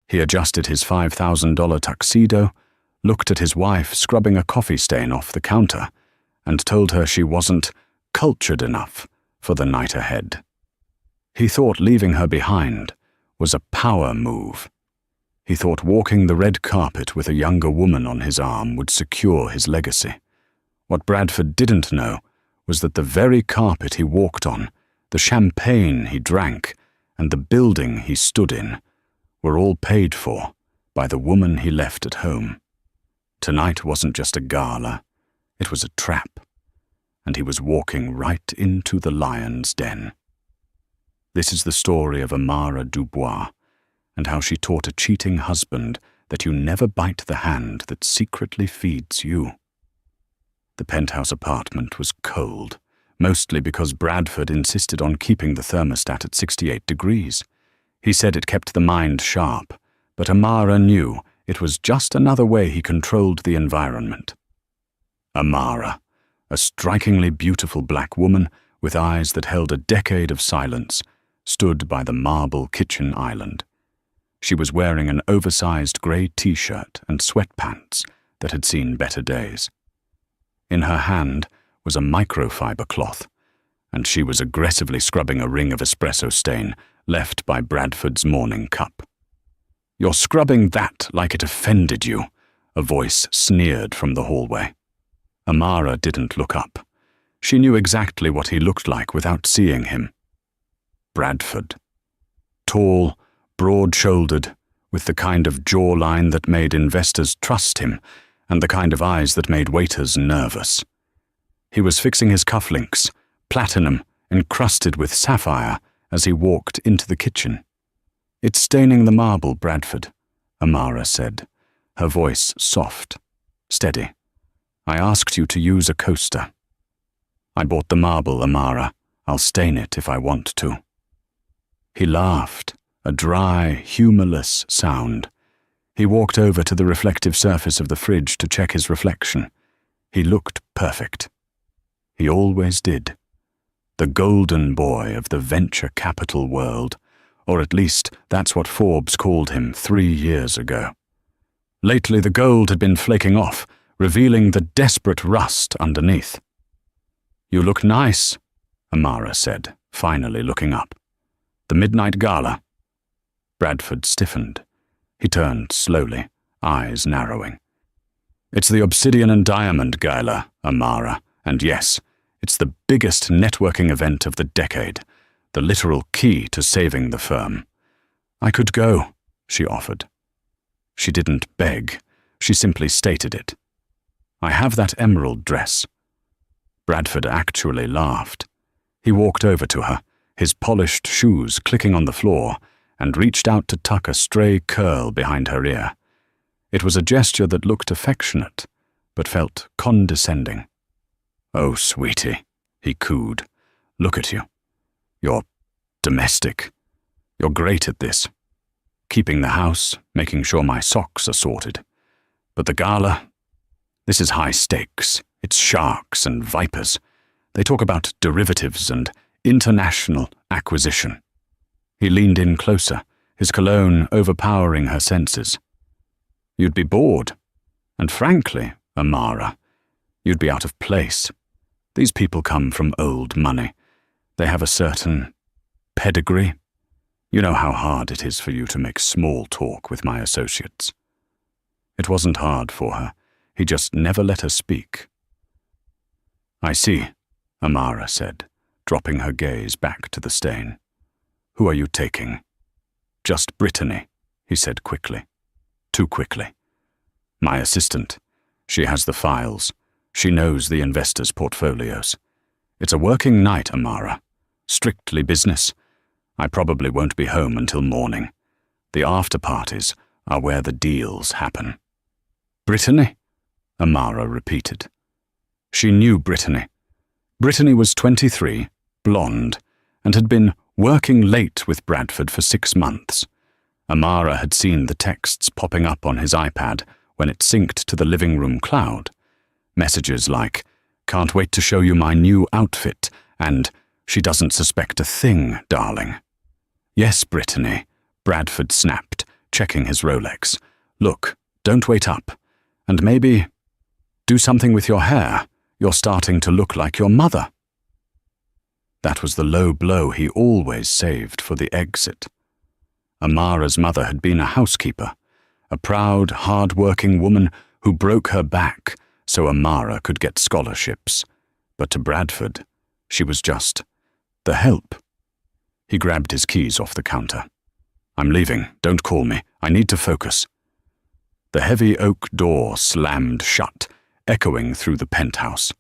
He adjusted his $5,000 tuxedo, looked at his wife scrubbing a coffee stain off the counter, and told her she wasn't cultured enough for the night ahead. He thought leaving her behind was a power move. He thought walking the red carpet with a younger woman on his arm would secure his legacy. What Bradford didn't know was that the very carpet he walked on, the champagne he drank, and the building he stood in were all paid for by the woman he left at home. Tonight wasn't just a gala, it was a trap, and he was walking right into the lion's den. This is the story of Amara Dubois, and how she taught a cheating husband that you never bite the hand that secretly feeds you. The penthouse apartment was cold, mostly because Bradford insisted on keeping the thermostat at 68 degrees. He said it kept the mind sharp, but Amara knew it was just another way he controlled the environment. Amara, a strikingly beautiful black woman with eyes that held a decade of silence, stood by the marble kitchen island. She was wearing an oversized grey t-shirt and sweatpants that had seen better days. In her hand was a microfiber cloth, and she was aggressively scrubbing a ring of espresso stain left by Bradford's morning cup. "You're scrubbing that like it offended you," a voice sneered from the hallway. Amara didn't look up. She knew exactly what he looked like without seeing him. Bradford. Tall, broad-shouldered, with the kind of jawline that made investors trust him, and the kind of eyes that made waiters nervous. He was fixing his cufflinks, platinum encrusted with sapphire, as he walked into the kitchen. "It's staining the marble, Bradford," Amara said, her voice soft, steady. "I asked you to use a coaster." "I bought the marble, Amara. I'll stain it if I want to." He laughed, a dry, humorless sound. He walked over to the reflective surface of the fridge to check his reflection. He looked perfect. He always did. The golden boy of the venture capital world, or at least that's what Forbes called him 3 years ago. Lately the gold had been flaking off, revealing the desperate rust underneath. "You look nice," Amara said, finally looking up. "The midnight gala." Bradford stiffened. He turned slowly, eyes narrowing. "It's the Obsidian and Diamond Gala, Amara, and yes, it's the biggest networking event of the decade, the literal key to saving the firm." "I could go," she offered. She didn't beg, she simply stated it. "I have that emerald dress." Bradford actually laughed. He walked over to her, his polished shoes clicking on the floor, and reached out to tuck a stray curl behind her ear. It was a gesture that looked affectionate, but felt condescending. "Oh, sweetie," he cooed. "Look at you. You're domestic. You're great at this. Keeping the house, making sure my socks are sorted. But the gala, this is high stakes. It's sharks and vipers. They talk about derivatives and international acquisition." He leaned in closer, his cologne overpowering her senses. "You'd be bored. And frankly, Amara, you'd be out of place. These people come from old money. They have a certain pedigree. You know how hard it is for you to make small talk with my associates." It wasn't hard for her. He just never let her speak. "I see," Amara said, dropping her gaze back to the stain. "Who are you taking?" "Just Brittany," he said quickly. Too quickly. "My assistant. She has the files. She knows the investors' portfolios. It's a working night, Amara. Strictly business. I probably won't be home until morning. The after-parties are where the deals happen." "Brittany?" Amara repeated. She knew Brittany. Brittany was 23, blonde, and had been working late with Bradford for 6 months. Amara had seen the texts popping up on his iPad when it synced to the living room cloud. Messages like, "Can't wait to show you my new outfit," and "She doesn't suspect a thing, darling." "Yes, Brittany," Bradford snapped, checking his Rolex. "Look, don't wait up. And maybe do something with your hair. You're starting to look like your mother." That was the low blow he always saved for the exit. Amara's mother had been a housekeeper, a proud, hard-working woman who broke her back so Amara could get scholarships. But to Bradford, she was just the help. He grabbed his keys off the counter. "I'm leaving. Don't call me. I need to focus." The heavy oak door slammed shut, echoing through the penthouse.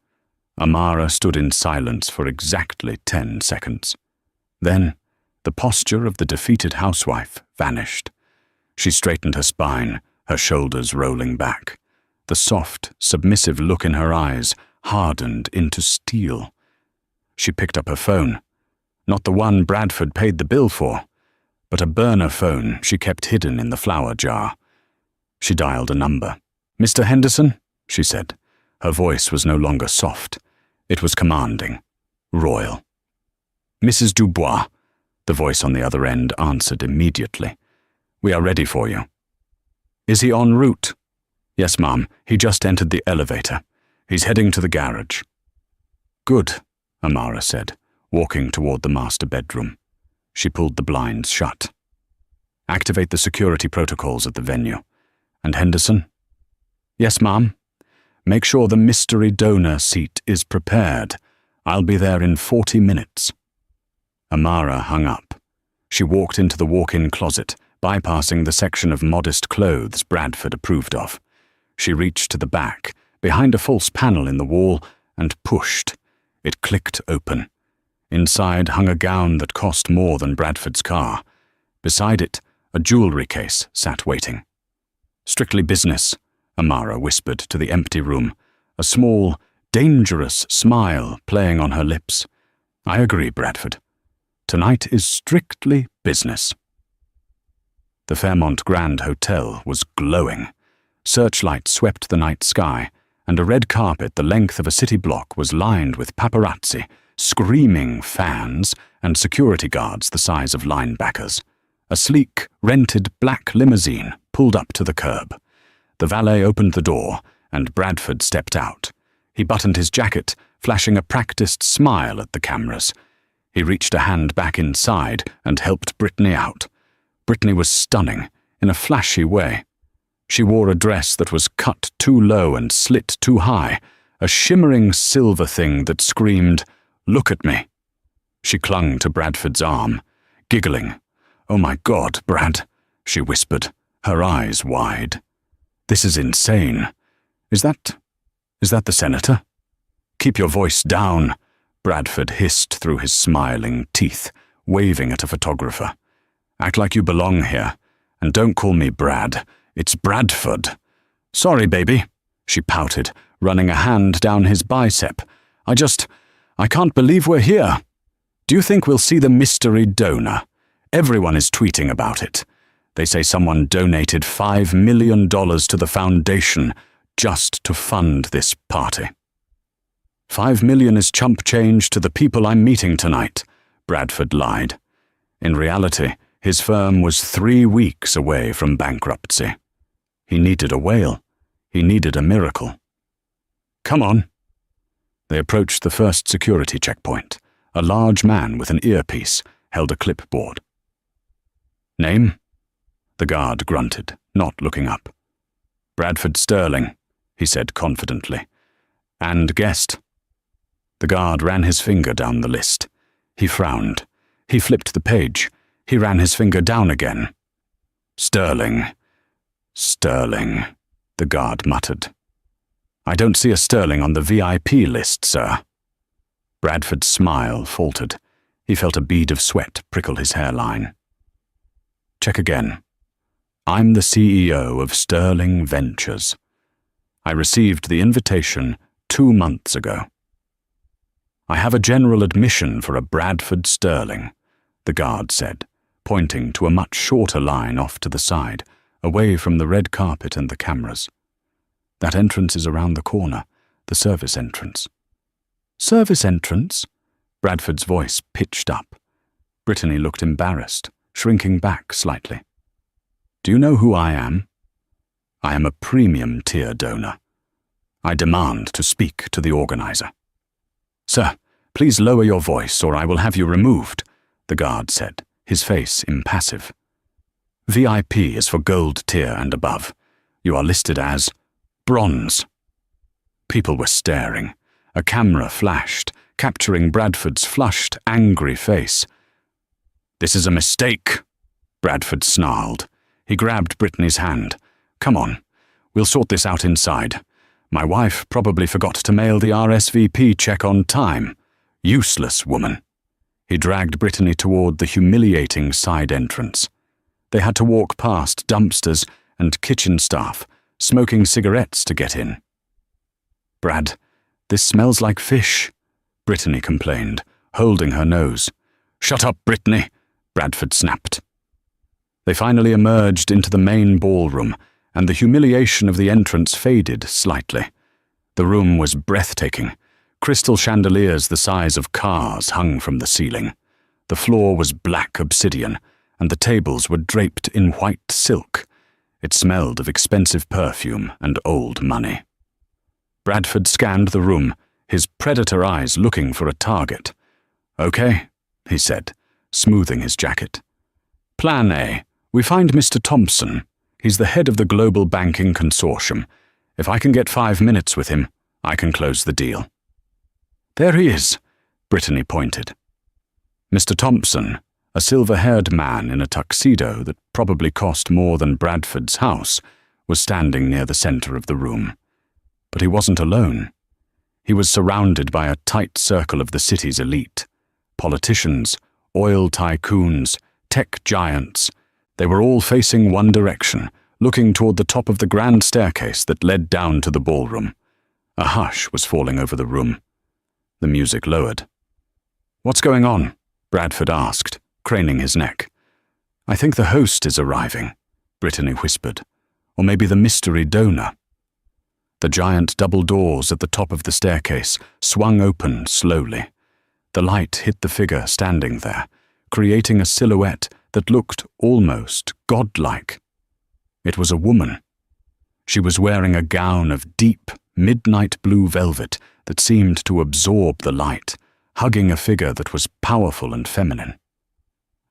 Amara stood in silence for exactly 10 seconds. Then, the posture of the defeated housewife vanished. She straightened her spine, her shoulders rolling back. The soft, submissive look in her eyes hardened into steel. She picked up her phone. Not the one Bradford paid the bill for, but a burner phone she kept hidden in the flour jar. She dialed a number. "Mr. Henderson?" she said. Her voice was no longer soft. It was commanding, royal. "Mrs. Dubois," the voice on the other end answered immediately. "We are ready for you." "Is he en route?" "Yes, ma'am. He just entered the elevator. He's heading to the garage." "Good," Amara said, walking toward the master bedroom. She pulled the blinds shut. "Activate the security protocols at the venue. And Henderson?" "Yes, ma'am. Make sure the mystery donor seat is prepared. I'll be there in 40 minutes. Amara hung up. She walked into the walk-in closet, bypassing the section of modest clothes Bradford approved of. She reached to the back, behind a false panel in the wall, and pushed. It clicked open. Inside hung a gown that cost more than Bradford's car. Beside it, a jewelry case sat waiting. "Strictly business," Amara whispered to the empty room, a small, dangerous smile playing on her lips. "I agree, Bradford. Tonight is strictly business." The Fairmont Grand Hotel was glowing. Searchlights swept the night sky, and a red carpet the length of a city block was lined with paparazzi, screaming fans, and security guards the size of linebackers. A sleek, rented black limousine pulled up to the curb. The valet opened the door, and Bradford stepped out. He buttoned his jacket, flashing a practiced smile at the cameras. He reached a hand back inside and helped Brittany out. Brittany was stunning, in a flashy way. She wore a dress that was cut too low and slit too high, a shimmering silver thing that screamed, "Look at me." She clung to Bradford's arm, giggling. "Oh my God, Brad," she whispered, her eyes wide. "This is insane. Is that the senator?" "Keep your voice down," Bradford hissed through his smiling teeth, waving at a photographer. "Act like you belong here, and don't call me Brad. It's Bradford." "Sorry, baby," she pouted, running a hand down his bicep. I can't believe we're here. Do you think we'll see the mystery donor? Everyone is tweeting about it. They say someone donated $5 million to the foundation just to fund this party. $5 million is chump change to the people I'm meeting tonight, Bradford lied. In reality, his firm was 3 weeks away from bankruptcy. He needed a whale. He needed a miracle. "Come on." They approached the first security checkpoint. A large man with an earpiece held a clipboard. "Name?" The guard grunted, not looking up. "Bradford Sterling," he said confidently. "And guest?" The guard ran his finger down the list. He frowned. He flipped the page. He ran his finger down again. "Sterling. Sterling," the guard muttered. "I don't see a Sterling on the VIP list, sir." Bradford's smile faltered. He felt a bead of sweat prickle his hairline. "Check again. I'm the CEO of Sterling Ventures. I received the invitation 2 months ago." "I have a general admission for a Bradford Sterling," the guard said, pointing to a much shorter line off to the side, away from the red carpet and the cameras. "That entrance is around the corner, the service entrance." "Service entrance?" Bradford's voice pitched up. Brittany looked embarrassed, shrinking back slightly. Do you know who I am? I am a premium tier donor. I demand to speak to the organizer. Sir, please lower your voice or I will have you removed, the guard said, his face impassive. VIP is for gold tier and above. You are listed as bronze. People were staring. A camera flashed, capturing Bradford's flushed, angry face. This is a mistake, Bradford snarled. He grabbed Brittany's hand. Come on, we'll sort this out inside. My wife probably forgot to mail the RSVP check on time. Useless woman. He dragged Brittany toward the humiliating side entrance. They had to walk past dumpsters and kitchen staff, smoking cigarettes to get in. Brad, this smells like fish, Brittany complained, holding her nose. Shut up, Brittany, Bradford snapped. They finally emerged into the main ballroom, and the humiliation of the entrance faded slightly. The room was breathtaking. Crystal chandeliers the size of cars hung from the ceiling. The floor was black obsidian, and the tables were draped in white silk. It smelled of expensive perfume and old money. Bradford scanned the room, his predator eyes looking for a target. Okay, he said, smoothing his jacket. Plan A. We find Mr. Thompson. He's the head of the Global Banking Consortium. If I can get 5 minutes with him, I can close the deal. There he is, Brittany pointed. Mr. Thompson, a silver-haired man in a tuxedo that probably cost more than Bradford's house, was standing near the center of the room. But he wasn't alone. He was surrounded by a tight circle of the city's elite. Politicians, oil tycoons, tech giants. They were all facing one direction, looking toward the top of the grand staircase that led down to the ballroom. A hush was falling over the room. The music lowered. What's going on? Bradford asked, craning his neck. I think the host is arriving, Brittany whispered. Or maybe the mystery donor. The giant double doors at the top of the staircase swung open slowly. The light hit the figure standing there, creating a silhouette that looked almost godlike. It was a woman. She was wearing a gown of deep, midnight blue velvet that seemed to absorb the light, hugging a figure that was powerful and feminine.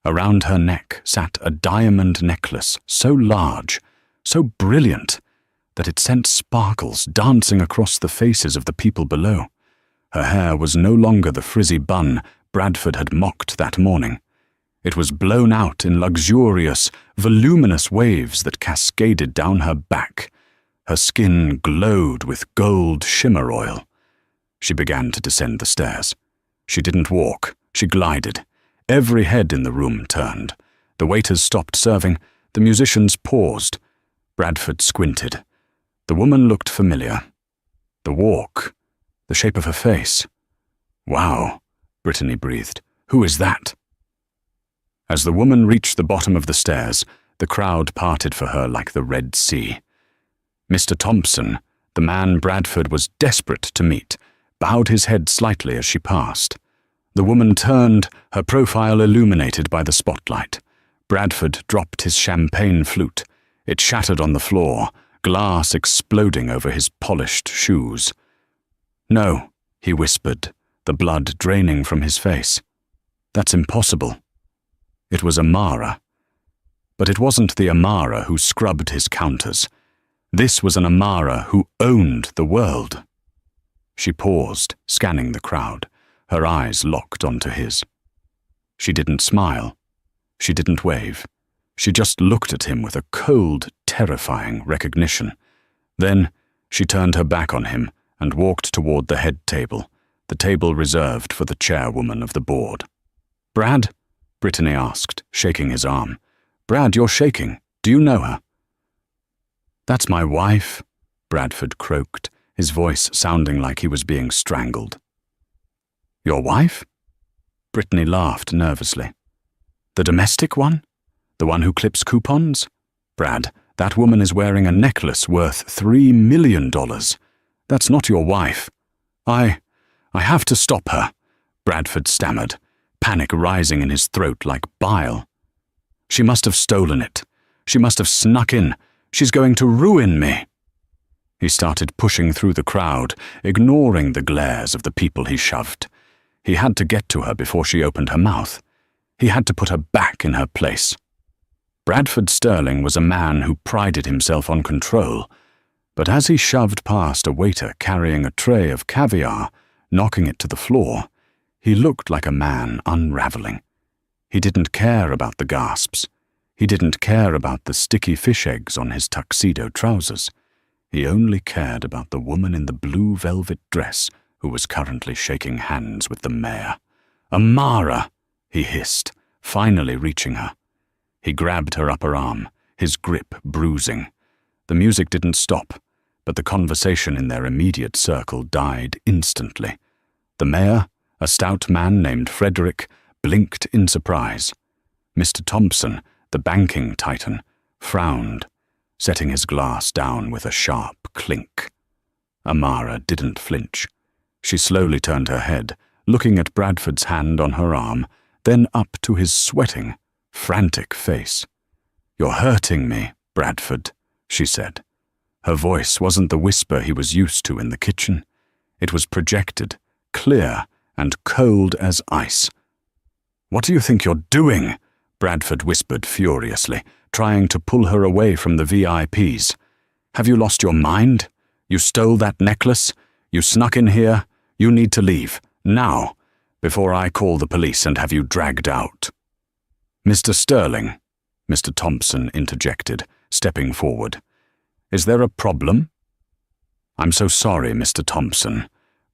Around her neck sat a diamond necklace so large, so brilliant, that it sent sparkles dancing across the faces of the people below. Her hair was no longer the frizzy bun Bradford had mocked that morning. It was blown out in luxurious, voluminous waves that cascaded down her back. Her skin glowed with gold shimmer oil. She began to descend the stairs. She didn't walk, she glided. Every head in the room turned. The waiters stopped serving. The musicians paused. Bradford squinted. The woman looked familiar. The walk, the shape of her face. Wow, Brittany breathed. Who is that? As the woman reached the bottom of the stairs, the crowd parted for her like the Red Sea. Mr. Thompson, the man Bradford was desperate to meet, bowed his head slightly as she passed. The woman turned, her profile illuminated by the spotlight. Bradford dropped his champagne flute. It shattered on the floor, glass exploding over his polished shoes. No, he whispered, the blood draining from his face. That's impossible. It was Amara. But it wasn't the Amara who scrubbed his counters. This was an Amara who owned the world. She paused, scanning the crowd, her eyes locked onto his. She didn't smile. She didn't wave. She just looked at him with a cold, terrifying recognition. Then she turned her back on him and walked toward the head table, the table reserved for the chairwoman of the board. Brad? Brittany asked, shaking his arm. Brad, you're shaking. Do you know her? That's my wife, Bradford croaked, his voice sounding like he was being strangled. Your wife? Brittany laughed nervously. The domestic one? The one who clips coupons? Brad, that woman is wearing a necklace worth $3 million. That's not your wife. I have to stop her, Bradford stammered, panic rising in his throat like bile. She must have stolen it. She must have snuck in. She's going to ruin me." He started pushing through the crowd, ignoring the glares of the people he shoved. He had to get to her before she opened her mouth. He had to put her back in her place. Bradford Sterling was a man who prided himself on control, but as he shoved past a waiter carrying a tray of caviar, knocking it to the floor, he looked like a man unraveling. He didn't care about the gasps. He didn't care about the sticky fish eggs on his tuxedo trousers. He only cared about the woman in the blue velvet dress who was currently shaking hands with the mayor. "Amara!" he hissed, finally reaching her. He grabbed her upper arm, his grip bruising. The music didn't stop, but the conversation in their immediate circle died instantly. The mayor, a stout man named Frederick, blinked in surprise. Mr. Thompson, the banking titan, frowned, setting his glass down with a sharp clink. Amara didn't flinch. She slowly turned her head, looking at Bradford's hand on her arm, then up to his sweating, frantic face. "You're hurting me, Bradford," she said. Her voice wasn't the whisper he was used to in the kitchen. It was projected, clear and cold as ice. "What do you think you're doing?" Bradford whispered furiously, trying to pull her away from the VIPs. "Have you lost your mind? You stole that necklace? You snuck in here? You need to leave, now, before I call the police and have you dragged out." "Mr. Sterling," Mr. Thompson interjected, stepping forward. "Is there a problem?" "I'm so sorry, Mr. Thompson,"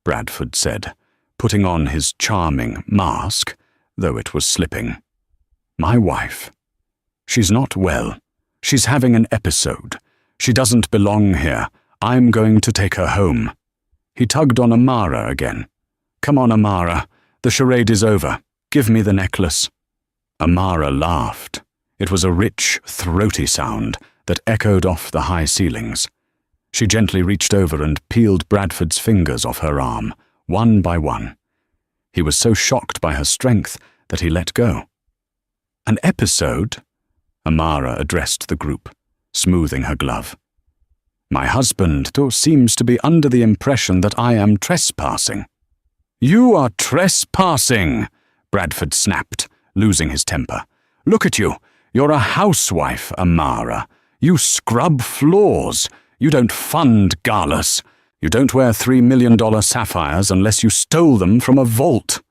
Bradford said, putting on his charming mask, though it was slipping. "My wife. She's not well. She's having an episode. She doesn't belong here. I'm going to take her home." He tugged on Amara again. "Come on, Amara. The charade is over. Give me the necklace." Amara laughed. It was a rich, throaty sound that echoed off the high ceilings. She gently reached over and peeled Bradford's fingers off her arm, one by one. He was so shocked by her strength that he let go. "An episode?" Amara addressed the group, smoothing her glove. "My husband seems to be under the impression that I am trespassing." "You are trespassing!" Bradford snapped, losing his temper. "Look at you. You're a housewife, Amara. You scrub floors. You don't fund galas. You don't wear $3 million sapphires unless you stole them from a vault."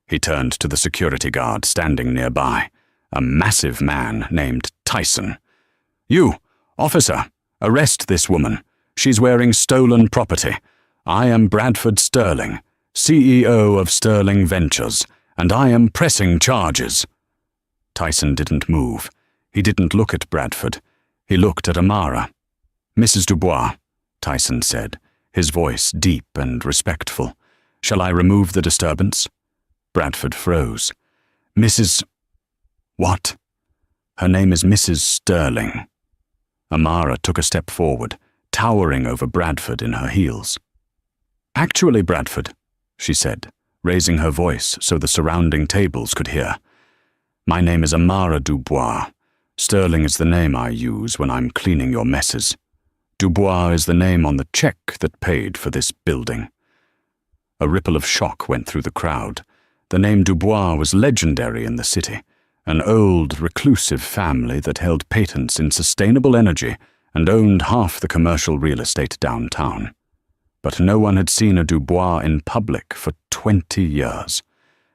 He turned to the security guard standing nearby, a massive man named Tyson. "You, officer, arrest this woman. She's wearing stolen property. I am Bradford Sterling, CEO of Sterling Ventures, and I am pressing charges." Tyson didn't move. He didn't look at Bradford. He looked at Amara. "Mrs. Dubois," Tyson said, his voice deep and respectful. "Shall I remove the disturbance?" Bradford froze. "Mrs. What?" "Her name is Mrs. Sterling." Amara took a step forward, towering over Bradford in her heels. "Actually, Bradford," she said, raising her voice so the surrounding tables could hear, "my name is Amara Dubois. Sterling is the name I use when I'm cleaning your messes. Dubois is the name on the check that paid for this building." A ripple of shock went through the crowd. The name Dubois was legendary in the city, an old, reclusive family that held patents in sustainable energy and owned half the commercial real estate downtown. But no one had seen a Dubois in public for 20 years.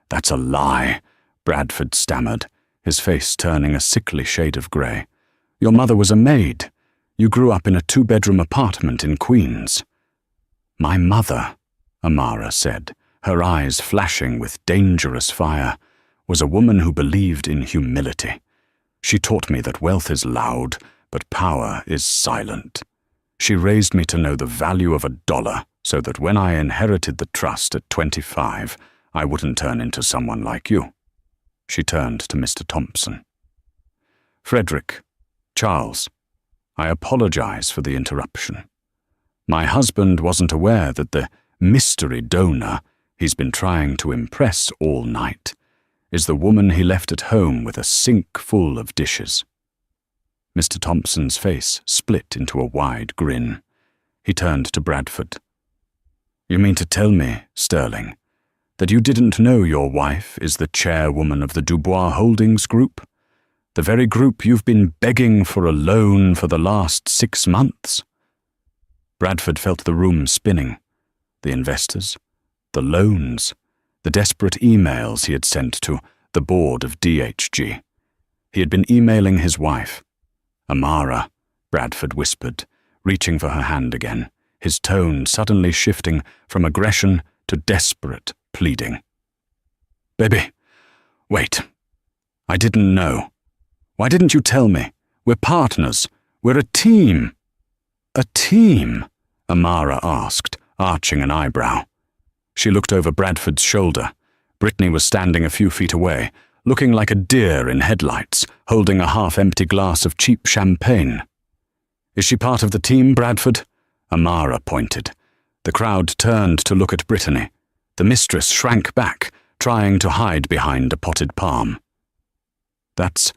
"That's a lie," Bradford stammered, his face turning a sickly shade of grey. "Your mother was a maid. You grew up in a 2-bedroom apartment in Queens." "My mother," Amara said, her eyes flashing with dangerous fire, "was a woman who believed in humility. She taught me that wealth is loud, but power is silent. She raised me to know the value of $1 so that when I inherited the trust at 25, I wouldn't turn into someone like you." She turned to Mr. Thompson. "Frederick, Charles, I apologize for the interruption. My husband wasn't aware that the mystery donor he's been trying to impress all night is the woman he left at home with a sink full of dishes." Mr. Thompson's face split into a wide grin. He turned to Bradford. "You mean to tell me, Sterling, that you didn't know your wife is the chairwoman of the Dubois Holdings Group? The very group you've been begging for a loan for the last 6 months?" Bradford felt the room spinning. The investors, the loans, the desperate emails he had sent to the board of DHG. He had been emailing his wife. "Amara," Bradford whispered, reaching for her hand again, his tone suddenly shifting from aggression to desperate pleading. "Baby, wait. I didn't know. Why didn't you tell me? We're partners. We're a team." "A team?" Amara asked, arching an eyebrow. She looked over Bradford's shoulder. Brittany was standing a few feet away, looking like a deer in headlights, holding a half-empty glass of cheap champagne. "Is she part of the team, Bradford?" Amara pointed. The crowd turned to look at Brittany. The mistress shrank back, trying to hide behind a potted palm. That's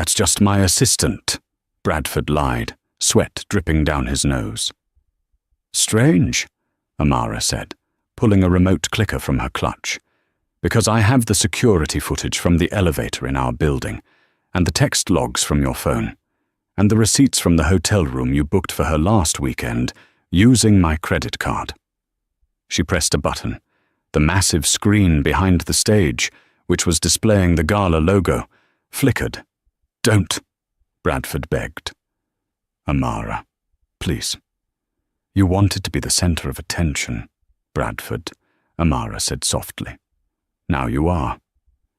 just my assistant," Bradford lied, sweat dripping down his nose. "Strange," Amara said, pulling a remote clicker from her clutch. "Because I have the security footage from the elevator in our building, and the text logs from your phone, and the receipts from the hotel room you booked for her last weekend using my credit card." She pressed a button. The massive screen behind the stage, which was displaying the gala logo, flickered. "Don't," Bradford begged. "Amara, please. You wanted to be the center of attention, Bradford," Amara said softly. "Now you are."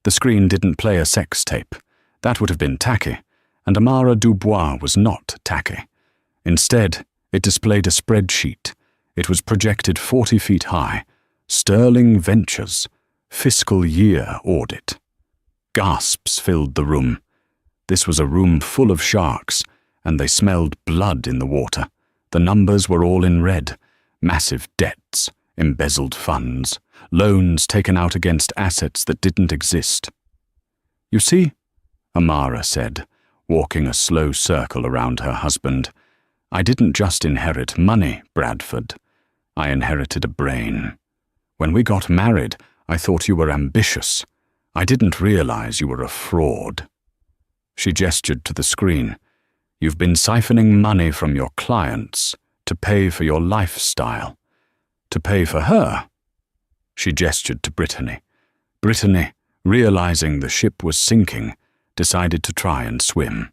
The screen didn't play a sex tape. That would have been tacky, and Amara Dubois was not tacky. Instead, it displayed a spreadsheet. It was projected 40 feet high. Sterling Ventures, fiscal year audit. Gasps filled the room. This was a room full of sharks, and they smelled blood in the water. The numbers were all in red. Massive debts, embezzled funds, loans taken out against assets that didn't exist. "You see," Amara said, walking a slow circle around her husband, "I didn't just inherit money, Bradford. I inherited a brain. When we got married, I thought you were ambitious. I didn't realize you were a fraud." She gestured to the screen. "You've been siphoning money from your clients to pay for your lifestyle. To pay for her." She gestured to Brittany. Brittany, realizing the ship was sinking, decided to try and swim.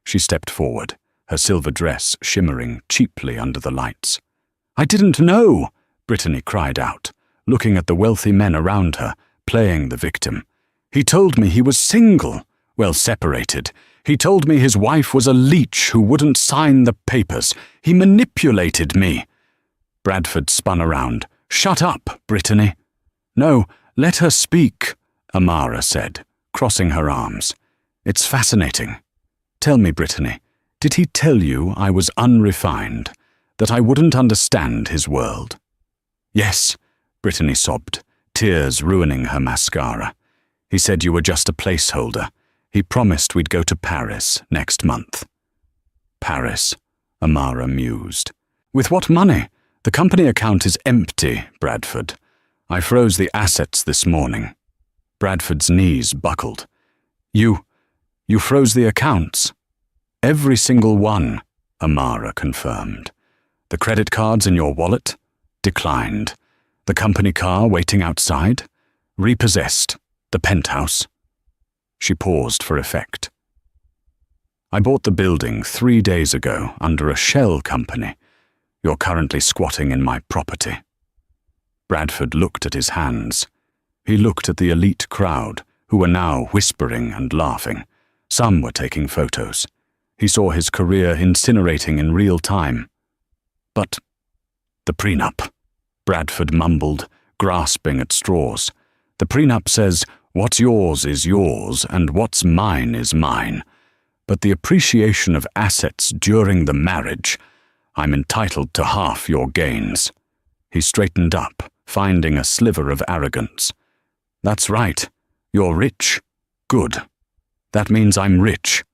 She stepped forward, her silver dress shimmering cheaply under the lights. "I didn't know," Brittany cried out, looking at the wealthy men around her, playing the victim. "He told me he was single, well, separated. He told me his wife was a leech who wouldn't sign the papers. He manipulated me." Bradford spun around. "Shut up, Brittany." "No, let her speak," Amara said, crossing her arms. "It's fascinating. Tell me, Brittany, did he tell you I was unrefined, that I wouldn't understand his world?" "Yes," Brittany sobbed, tears ruining her mascara. "He said you were just a placeholder. He promised we'd go to Paris next month." "Paris," Amara mused. "With what money? The company account is empty, Bradford. I froze the assets this morning." Bradford's knees buckled. You froze the accounts?" "Every single one," Amara confirmed. "The credit cards in your wallet? Declined. The company car waiting outside? Repossessed. The penthouse?" She paused for effect. "I bought the building 3 days ago under a shell company. You're currently squatting in my property." Bradford looked at his hands. He looked at the elite crowd, who were now whispering and laughing. Some were taking photos. He saw his career incinerating in real time. "But the prenup," Bradford mumbled, grasping at straws. "The prenup says, what's yours is yours, and what's mine is mine. But the appreciation of assets during the marriage, I'm entitled to half your gains." He straightened up, finding a sliver of arrogance. "That's right. You're rich. Good. That means I'm rich.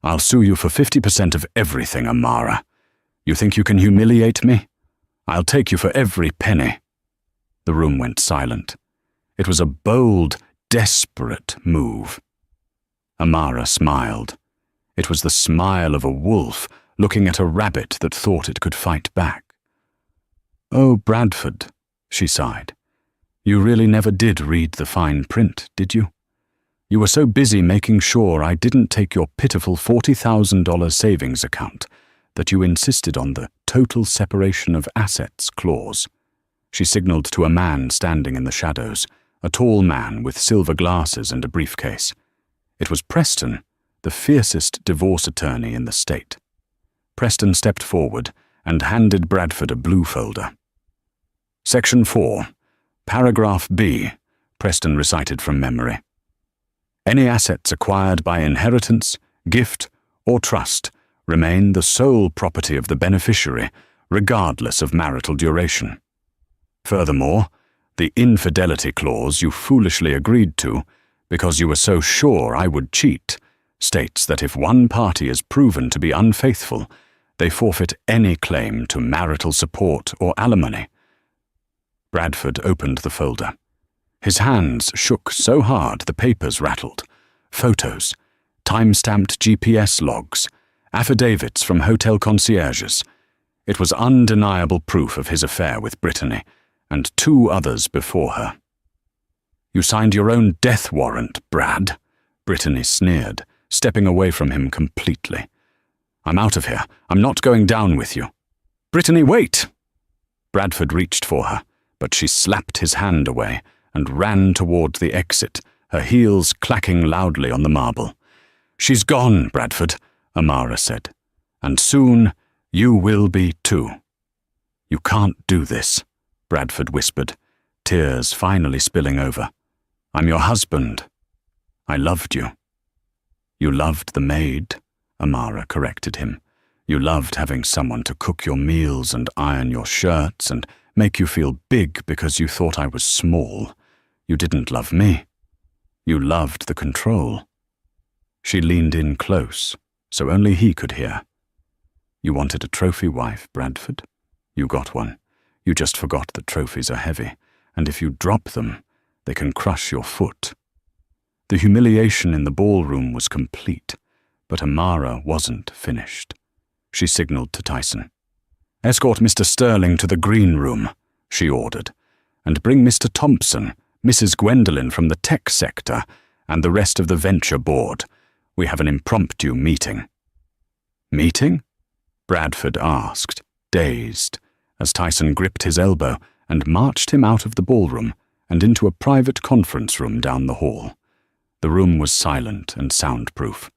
I'll sue you for 50% of everything, Amara. You think you can humiliate me? I'll take you for every penny." The room went silent. It was a bold, desperate move. Amara smiled. It was the smile of a wolf looking at a rabbit that thought it could fight back. "Oh, Bradford," she sighed. "You really never did read the fine print, did you? You were so busy making sure I didn't take your pitiful $40,000 savings account that you insisted on the total separation of assets clause." She signaled to a man standing in the shadows, a tall man with silver glasses and a briefcase. It was Preston, the fiercest divorce attorney in the state. Preston stepped forward and handed Bradford a blue folder. "Section 4, Paragraph B," Preston recited from memory. "Any assets acquired by inheritance, gift, or trust remain the sole property of the beneficiary, regardless of marital duration. Furthermore, the infidelity clause you foolishly agreed to, because you were so sure I would cheat, states that if one party is proven to be unfaithful, they forfeit any claim to marital support or alimony." Bradford opened the folder. His hands shook so hard the papers rattled. Photos, time-stamped GPS logs, affidavits from hotel concierges. It was undeniable proof of his affair with Brittany, and 2 others before her. "You signed your own death warrant, Brad," Brittany sneered, stepping away from him completely. "I'm out of here. I'm not going down with you." "Brittany, wait!" Bradford reached for her, but she slapped his hand away and ran toward the exit, her heels clacking loudly on the marble. "She's gone, Bradford," Amara said, "and soon you will be too." "You can't do this," Bradford whispered, tears finally spilling over. "I'm your husband. I loved you." "You loved the maid," Amara corrected him. "You loved having someone to cook your meals and iron your shirts and make you feel big because you thought I was small. You didn't love me. You loved the control." She leaned in close, so only he could hear. "You wanted a trophy wife, Bradford? You got one. You just forgot that trophies are heavy, and if you drop them, they can crush your foot." The humiliation in the ballroom was complete, but Amara wasn't finished. She signaled to Tyson. "Escort Mr. Sterling to the green room," she ordered, "and bring Mr. Thompson, Mrs. Gwendolyn from the tech sector, and the rest of the venture board. We have an impromptu meeting." "Meeting?" Bradford asked, dazed, as Tyson gripped his elbow and marched him out of the ballroom and into a private conference room down the hall. The room was silent and soundproof.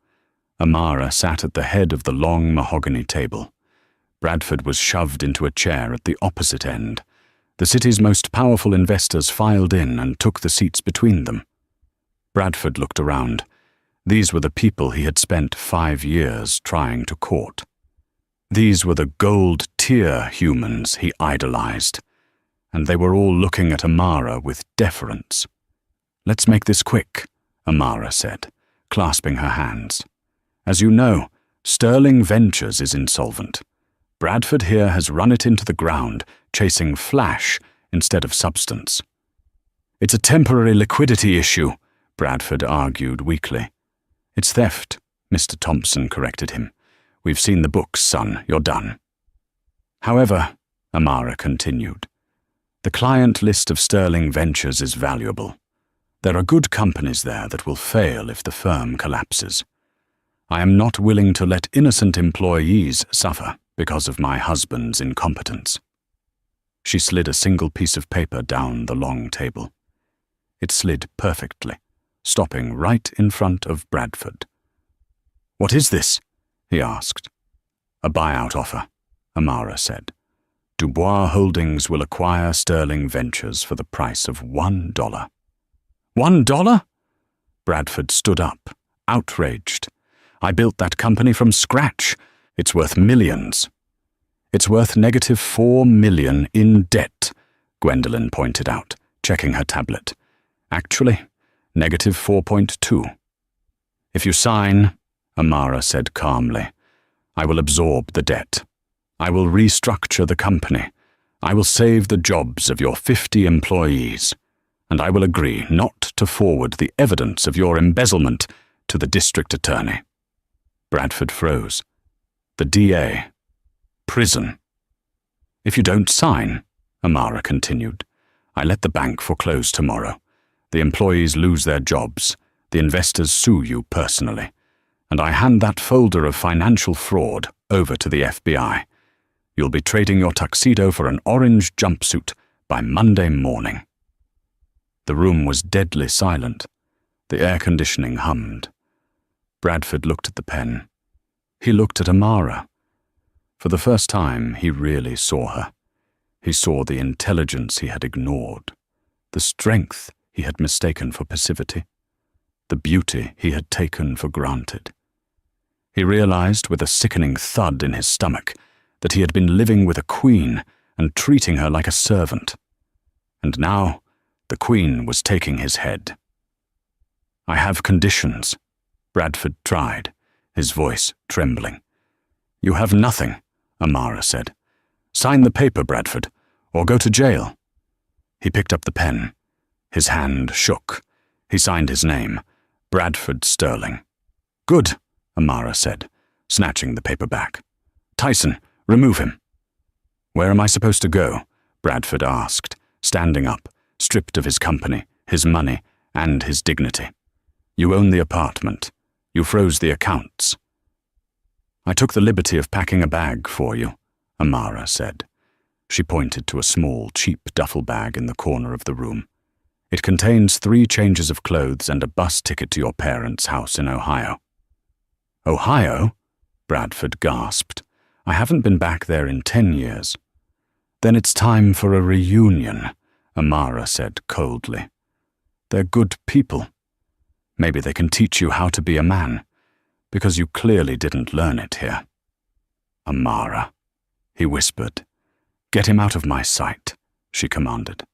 Amara sat at the head of the long mahogany table. Bradford was shoved into a chair at the opposite end. The city's most powerful investors filed in and took the seats between them. Bradford looked around. These were the people he had spent 5 years trying to court. These were the gold-tier humans he idolized, and they were all looking at Amara with deference. "Let's make this quick," Amara said, clasping her hands. "As you know, Sterling Ventures is insolvent. Bradford here has run it into the ground, chasing flash instead of substance." "It's a temporary liquidity issue," Bradford argued weakly. "It's theft," Mr. Thompson corrected him. "We've seen the books, son. You're done." "However," Amara continued, "the client list of Sterling Ventures is valuable. There are good companies there that will fail if the firm collapses. I am not willing to let innocent employees suffer because of my husband's incompetence." She slid a single piece of paper down the long table. It slid perfectly, stopping right in front of Bradford. "What is this?" he asked. "A buyout offer," Amara said. "Dubois Holdings will acquire Sterling Ventures for the price of $1. $1? Bradford stood up, outraged. "I built that company from scratch. It's worth millions." "It's worth -$4 million in debt," Gwendolyn pointed out, checking her tablet. "Actually, -4.2. If you sign," Amara said calmly. "I will absorb the debt. I will restructure the company. I will save the jobs of your 50 employees. And I will agree not to forward the evidence of your embezzlement to the district attorney." Bradford froze. The DA. Prison. "If you don't sign," Amara continued, "I let the bank foreclose tomorrow. The employees lose their jobs. The investors sue you personally. And I hand that folder of financial fraud over to the FBI. You'll be trading your tuxedo for an orange jumpsuit by Monday morning." The room was deadly silent. The air conditioning hummed. Bradford looked at the pen. He looked at Amara. For the first time, he really saw her. He saw the intelligence he had ignored, the strength he had mistaken for passivity, the beauty he had taken for granted. He realized with a sickening thud in his stomach that he had been living with a queen and treating her like a servant. And now, the queen was taking his head. "I have conditions," Bradford tried, his voice trembling. "You have nothing," Amara said. "Sign the paper, Bradford, or go to jail." He picked up the pen. His hand shook. He signed his name, Bradford Sterling. "Good," Amara said, snatching the paper back. "Tyson, remove him." "Where am I supposed to go?" Bradford asked, standing up, stripped of his company, his money, and his dignity. "You own the apartment. You froze the accounts." "I took the liberty of packing a bag for you," Amara said. She pointed to a small, cheap duffel bag in the corner of the room. "It contains 3 changes of clothes and a bus ticket to your parents' house in Ohio." "Ohio?" Bradford gasped. "I haven't been back there in 10 years." "Then it's time for a reunion," Amara said coldly. "They're good people. Maybe they can teach you how to be a man, because you clearly didn't learn it here." "Amara," he whispered. "Get him out of my sight," she commanded.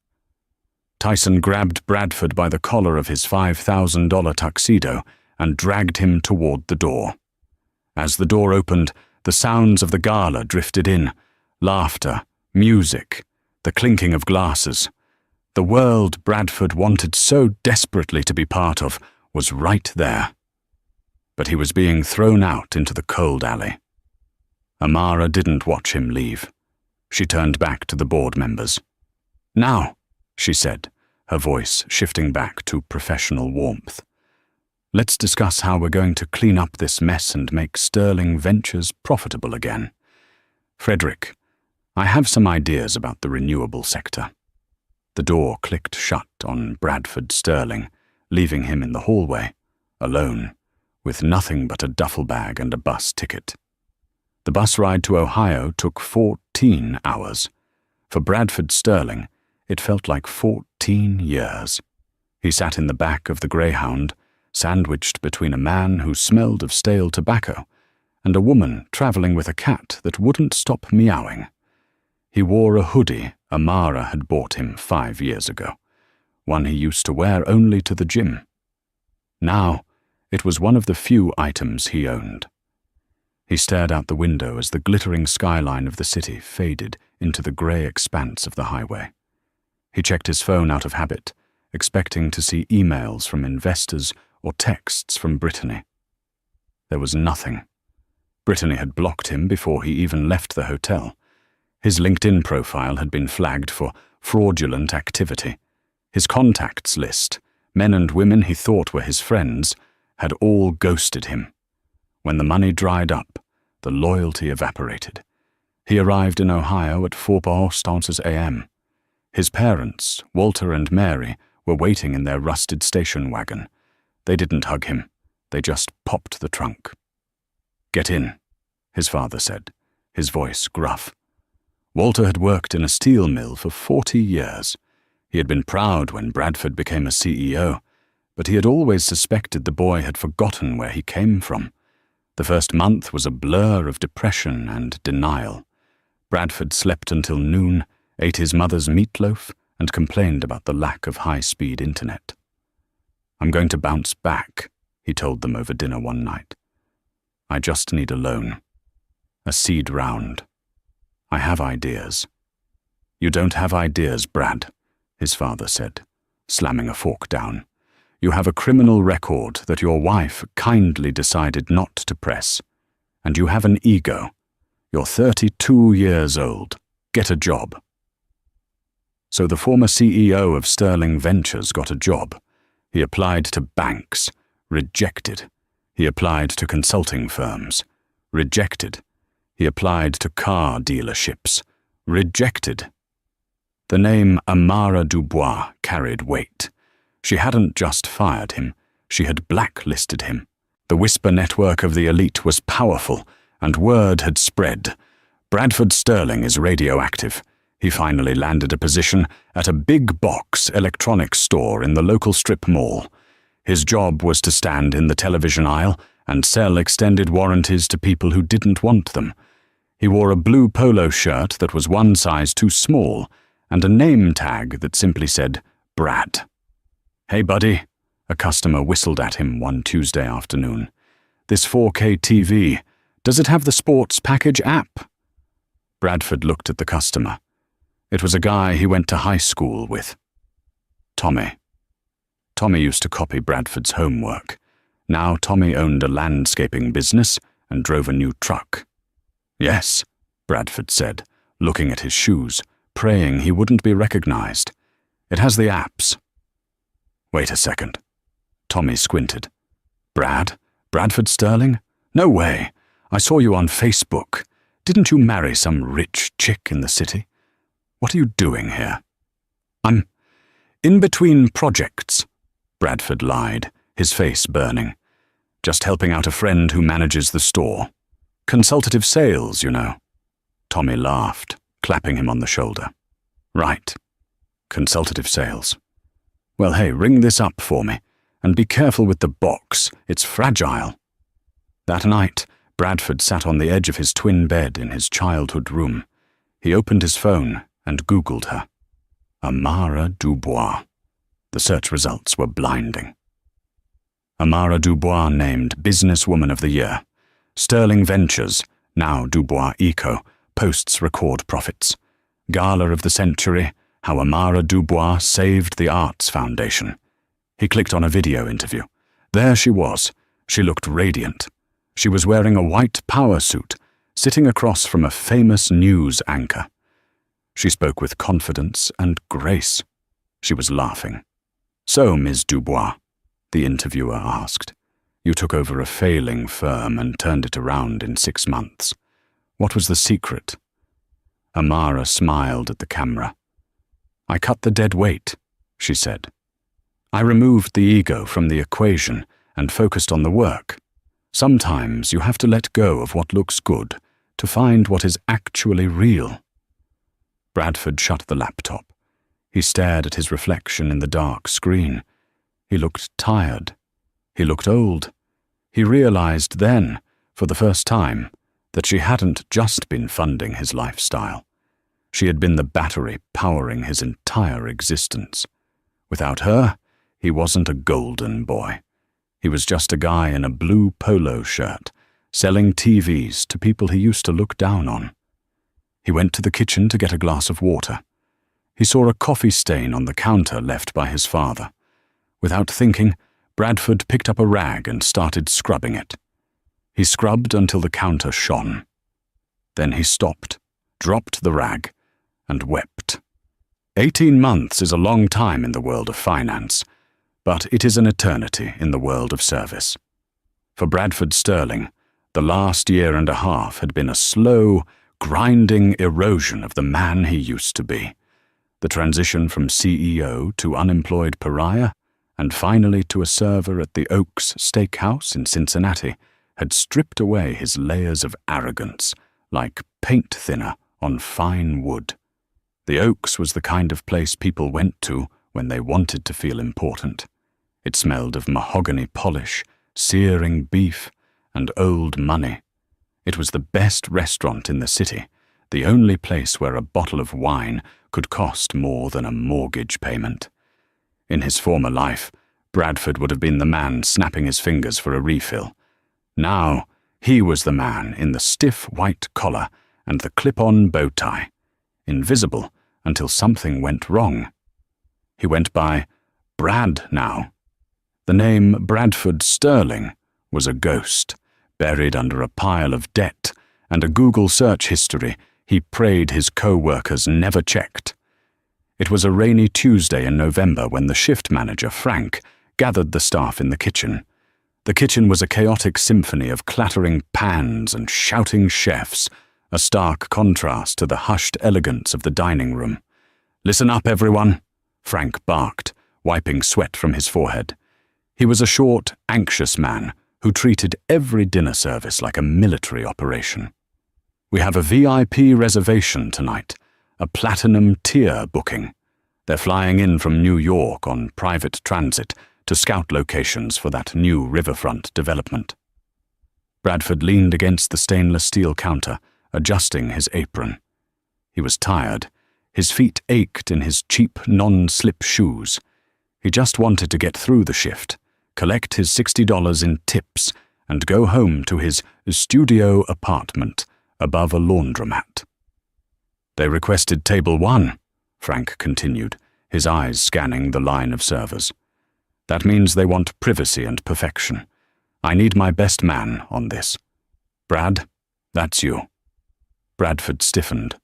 Tyson grabbed Bradford by the collar of his $5,000 tuxedo and dragged him toward the door. As the door opened, the sounds of the gala drifted in, laughter, music, the clinking of glasses. The world Bradford wanted so desperately to be part of was right there. But he was being thrown out into the cold alley. Amara didn't watch him leave. She turned back to the board members. "Now," she said, her voice shifting back to professional warmth, "let's discuss how we're going to clean up this mess and make Sterling Ventures profitable again. Frederick, I have some ideas about the renewable sector." The door clicked shut on Bradford Sterling, leaving him in the hallway, alone, with nothing but a duffel bag and a bus ticket. The bus ride to Ohio took 14 hours. For Bradford Sterling, it felt like 14 years. He sat in the back of the Greyhound, sandwiched between a man who smelled of stale tobacco and a woman traveling with a cat that wouldn't stop meowing. He wore a hoodie Amara had bought him 5 years ago, one he used to wear only to the gym. Now, it was one of the few items he owned. He stared out the window as the glittering skyline of the city faded into the grey expanse of the highway. He checked his phone out of habit, expecting to see emails from investors or texts from Brittany. There was nothing. Brittany had blocked him before he even left the hotel. His LinkedIn profile had been flagged for fraudulent activity. His contacts list, men and women he thought were his friends, had all ghosted him. When the money dried up, the loyalty evaporated. He arrived in Ohio at 4:00 a.m. His parents, Walter and Mary, were waiting in their rusted station wagon. They didn't hug him. They just popped the trunk. "Get in," his father said, his voice gruff. Walter had worked in a steel mill for 40 years. He had been proud when Bradford became a CEO, but he had always suspected the boy had forgotten where he came from. The first month was a blur of depression and denial. Bradford slept until noon, ate his mother's meatloaf, and complained about the lack of high-speed internet. "I'm going to bounce back," he told them over dinner one night. I just need a loan. A seed round. I have ideas." "You don't have ideas, Brad," his father said, slamming a fork down. "You have a criminal record that your wife kindly decided not to press. And you have an ego. You're 32 years old. Get a job." So the former CEO of Sterling Ventures got a job. He applied to banks. Rejected. He applied to consulting firms. Rejected. He applied to car dealerships. Rejected. The name Amara Dubois carried weight. She hadn't just fired him, she had blacklisted him. The whisper network of the elite was powerful, and word had spread. Bradford Sterling is radioactive. He finally landed a position at a big box electronics store in the local strip mall. His job was to stand in the television aisle and sell extended warranties to people who didn't want them. He wore a blue polo shirt that was one size too small, and a name tag that simply said, Brad. "Hey, buddy," a customer whistled at him one Tuesday afternoon. "This 4K TV, does it have the sports package app?" Bradford looked at the customer. It was a guy he went to high school with. Tommy. Tommy used to copy Bradford's homework. Now Tommy owned a landscaping business and drove a new truck. "Yes," Bradford said, looking at his shoes, praying he wouldn't be recognized. "It has the apps." "Wait a second." Tommy squinted. Bradford Sterling? No way. I saw you on Facebook. Didn't you marry some rich chick in the city? What are you doing here?" "I'm in between projects," Bradford lied, his face burning. "Just helping out a friend who manages the store. Consultative sales, you know." Tommy laughed, clapping him on the shoulder. "Right. Consultative sales. Well, hey, ring this up for me, and be careful with the box. It's fragile." That night, Bradford sat on the edge of his twin bed in his childhood room. He opened his phone and Googled her. Amara Dubois. The search results were blinding. Amara Dubois named Businesswoman of the Year. Sterling Ventures, now Dubois Eco, posts record profits. Gala of the Century, how Amara Dubois saved the Arts Foundation. He clicked on a video interview. There she was. She looked radiant. She was wearing a white power suit, sitting across from a famous news anchor. She spoke with confidence and grace. She was laughing. "So, Ms. Dubois," the interviewer asked, "you took over a failing firm and turned it around in 6 months. What was the secret?" Amara smiled at the camera. "I cut the dead weight," she said. "I removed the ego from the equation and focused on the work. Sometimes you have to let go of what looks good to find what is actually real." Bradford shut the laptop. He stared at his reflection in the dark screen. He looked tired. He looked old. He realized then, for the first time, that she hadn't just been funding his lifestyle. She had been the battery powering his entire existence. Without her, he wasn't a golden boy. He was just a guy in a blue polo shirt, selling TVs to people he used to look down on. He went to the kitchen to get a glass of water. He saw a coffee stain on the counter left by his father. Without thinking, Bradford picked up a rag and started scrubbing it. He scrubbed until the counter shone. Then he stopped, dropped the rag, and wept. 18 months is a long time in the world of finance, but it is an eternity in the world of service. For Bradford Sterling, the last year and a half had been a slow, grinding erosion of the man he used to be. The transition from CEO to unemployed pariah, and finally to a server at the Oaks Steakhouse in Cincinnati, had stripped away his layers of arrogance, like paint thinner on fine wood. The Oaks was the kind of place people went to when they wanted to feel important. It smelled of mahogany polish, searing beef, and old money. It was the best restaurant in the city, the only place where a bottle of wine could cost more than a mortgage payment. In his former life, Bradford would have been the man snapping his fingers for a refill. Now, He was the man in the stiff white collar and the clip-on bow tie, invisible until something went wrong. He went by Brad now. The name Bradford Sterling was a ghost, buried under a pile of debt and a Google search history he prayed his co-workers never checked. It was a rainy Tuesday in November when the shift manager, Frank, gathered the staff in the kitchen. The kitchen was a chaotic symphony of clattering pans and shouting chefs, a stark contrast to the hushed elegance of the dining room. "Listen up, everyone," Frank barked, wiping sweat from his forehead. He was a short, anxious man who treated every dinner service like a military operation. "We have a VIP reservation tonight, a platinum tier booking. They're flying in from New York on private transit to scout locations for that new riverfront development." Bradford leaned against the stainless steel counter, adjusting his apron. He was tired. His feet ached in his cheap, non-slip shoes. He just wanted to get through the shift, collect his $60 in tips, and go home to his studio apartment above a laundromat. "They requested table 1, Frank continued, his eyes scanning the line of servers. "That means they want privacy and perfection. I need my best man on this. Brad, that's you." Bradford stiffened.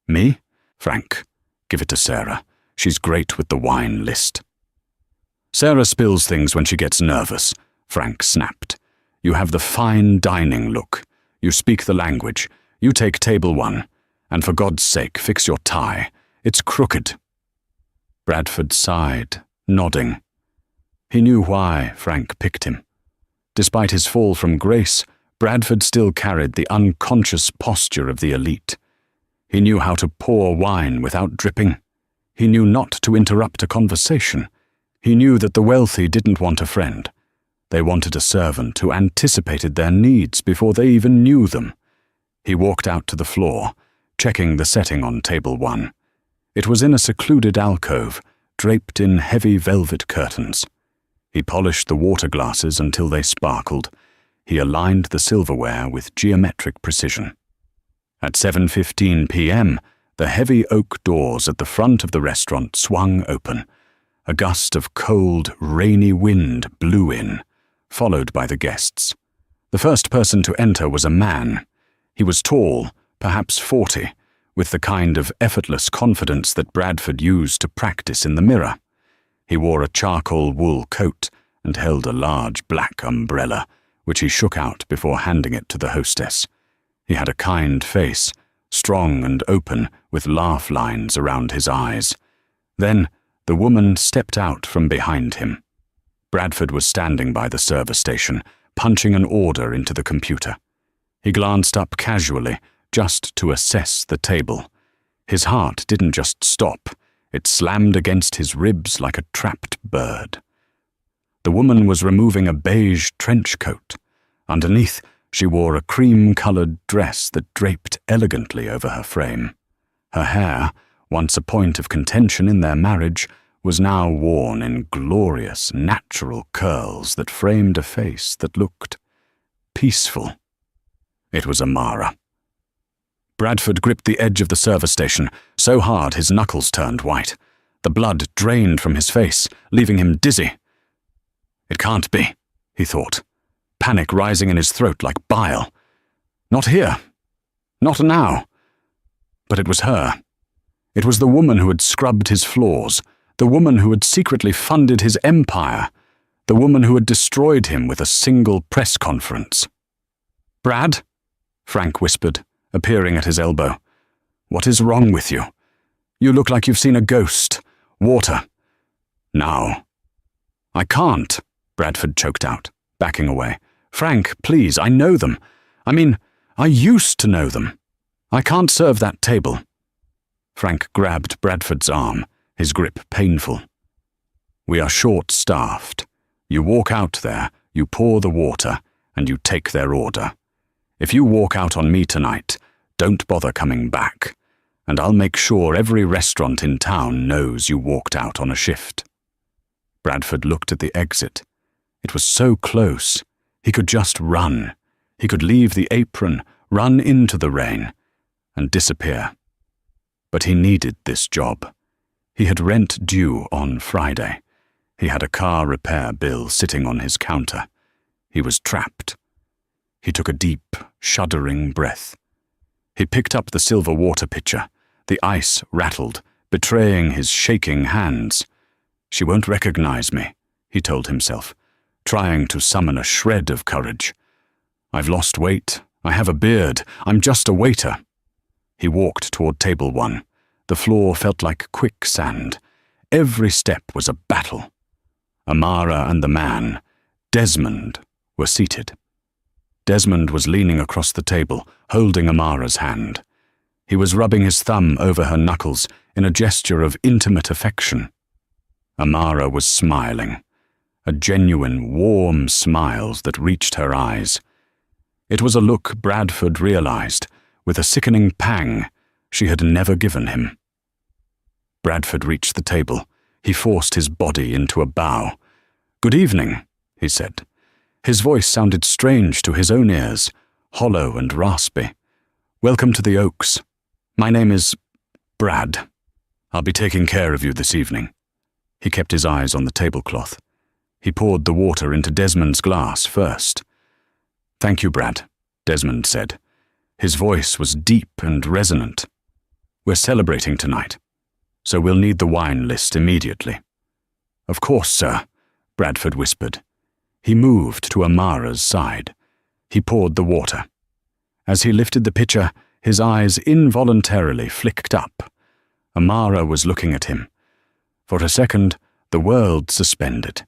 "Me? Frank, give it to Sarah. She's great with the wine list." "Sarah spills things when she gets nervous," Frank snapped. "You have the fine dining look. You speak the language. You take table 1. And for God's sake, fix your tie. It's crooked." Bradford sighed, nodding. He knew why Frank picked him. Despite his fall from grace, Bradford still carried the unconscious posture of the elite. He knew how to pour wine without dripping. He knew not to interrupt a conversation. He knew that the wealthy didn't want a friend. They wanted a servant who anticipated their needs before they even knew them. He walked out to the floor, checking the setting on table 1. It was in a secluded alcove, draped in heavy velvet curtains. He polished the water glasses until they sparkled. He aligned the silverware with geometric precision. At 7:15 p.m., the heavy oak doors at the front of the restaurant swung open. A gust of cold, rainy wind blew in, followed by the guests. The first person to enter was a man. He was tall, perhaps 40, with the kind of effortless confidence that Bradford used to practice in the mirror. He wore a charcoal wool coat and held a large black umbrella, which he shook out before handing it to the hostess. He had a kind face, strong and open, with laugh lines around his eyes. Then the woman stepped out from behind him. Bradford was standing by the server station, punching an order into the computer. He glanced up casually, just to assess the table. His heart didn't just stop. It slammed against his ribs like a trapped bird. The woman was removing a beige trench coat. Underneath, she wore a cream-colored dress that draped elegantly over her frame. Her hair, once a point of contention in their marriage, was now worn in glorious, natural curls that framed a face that looked peaceful. It was Amara. Bradford gripped the edge of the server station so hard his knuckles turned white. The blood drained from his face, leaving him dizzy. It can't be, he thought, panic rising in his throat like bile. Not here. Not now. But it was her. It was the woman who had scrubbed his floors, the woman who had secretly funded his empire, the woman who had destroyed him with a single press conference. "Brad?" Frank whispered, appearing at his elbow. "What is wrong with you? You look like you've seen a ghost. Water. Now." "I can't," Bradford choked out, backing away. "Frank, please, I know them. I mean, I used to know them. I can't serve that table." Frank grabbed Bradford's arm, his grip painful. "We are short-staffed. You walk out there, you pour the water, and you take their order. If you walk out on me tonight, don't bother coming back, and I'll make sure every restaurant in town knows you walked out on a shift." Bradford looked at the exit. It was so close. He could just run. He could leave the apron, run into the rain, and disappear. But he needed this job. He had rent due on Friday. He had a car repair bill sitting on his counter. He was trapped. He took a deep, shuddering breath. He picked up the silver water pitcher. The ice rattled, betraying his shaking hands. "She won't recognize me," he told himself, trying to summon a shred of courage. "I've lost weight. I have a beard. I'm just a waiter." He walked toward table 1. The floor felt like quicksand. Every step was a battle. Amara and the man, Desmond, were seated. Desmond was leaning across the table, holding Amara's hand. He was rubbing his thumb over her knuckles in a gesture of intimate affection. Amara was smiling, a genuine, warm smile that reached her eyes. It was a look Bradford realized, with a sickening pang, she had never given him. Bradford reached the table. He forced his body into a bow. "Good evening," he said. His voice sounded strange to his own ears, hollow and raspy. "Welcome to the Oaks. My name is Brad. I'll be taking care of you this evening." He kept his eyes on the tablecloth. He poured the water into Desmond's glass first. "Thank you, Brad," Desmond said. His voice was deep and resonant. "We're celebrating tonight, so we'll need the wine list immediately." "Of course, sir," Bradford whispered. He moved to Amara's side. He poured the water. As he lifted the pitcher, his eyes involuntarily flicked up. Amara was looking at him. For a second, the world suspended.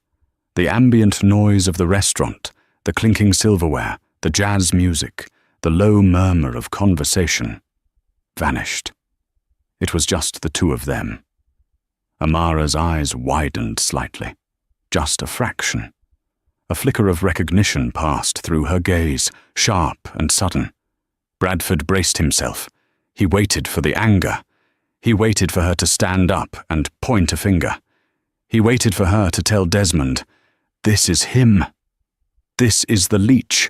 The ambient noise of the restaurant, the clinking silverware, the jazz music, the low murmur of conversation, vanished. It was just the two of them. Amara's eyes widened slightly, just a fraction. A flicker of recognition passed through her gaze, sharp and sudden. Bradford braced himself. He waited for the anger. He waited for her to stand up and point a finger. He waited for her to tell Desmond, "This is him. This is the leech.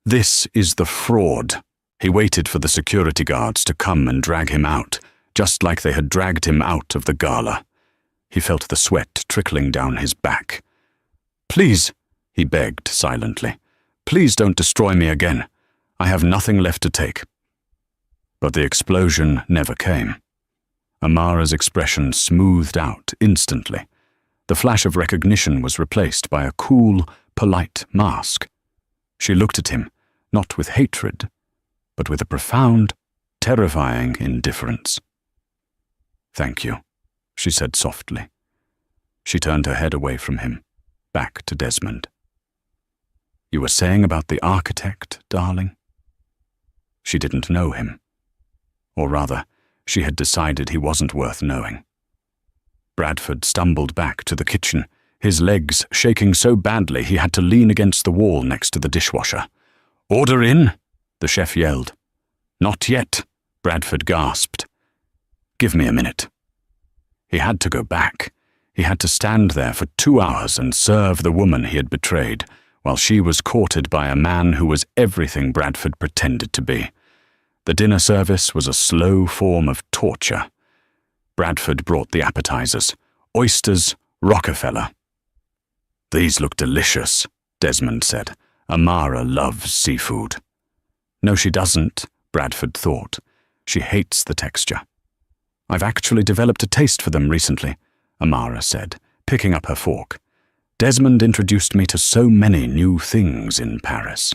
This is the fraud." He waited for the security guards to come and drag him out, just like they had dragged him out of the gala. He felt the sweat trickling down his back. "Please," he begged silently, "please don't destroy me again. I have nothing left to take." But the explosion never came. Amara's expression smoothed out instantly. The flash of recognition was replaced by a cool, polite mask. She looked at him, not with hatred, but with a profound, terrifying indifference. "Thank you," she said softly. She turned her head away from him, back to Desmond. "You were saying about the architect, darling?" She didn't know him. Or rather, she had decided he wasn't worth knowing. Bradford stumbled back to the kitchen, his legs shaking so badly he had to lean against the wall next to the dishwasher. "Order in," the chef yelled. "Not yet," Bradford gasped. "Give me a minute." He had to go back. He had to stand there for 2 hours and serve the woman he had betrayed, while she was courted by a man who was everything Bradford pretended to be. The dinner service was a slow form of torture. Bradford brought the appetizers, oysters, Rockefeller. "These look delicious," Desmond said. "Amara loves seafood." "No, she doesn't," Bradford thought. "She hates the texture." "I've actually developed a taste for them recently," Amara said, picking up her fork. "Desmond introduced me to so many new things in Paris."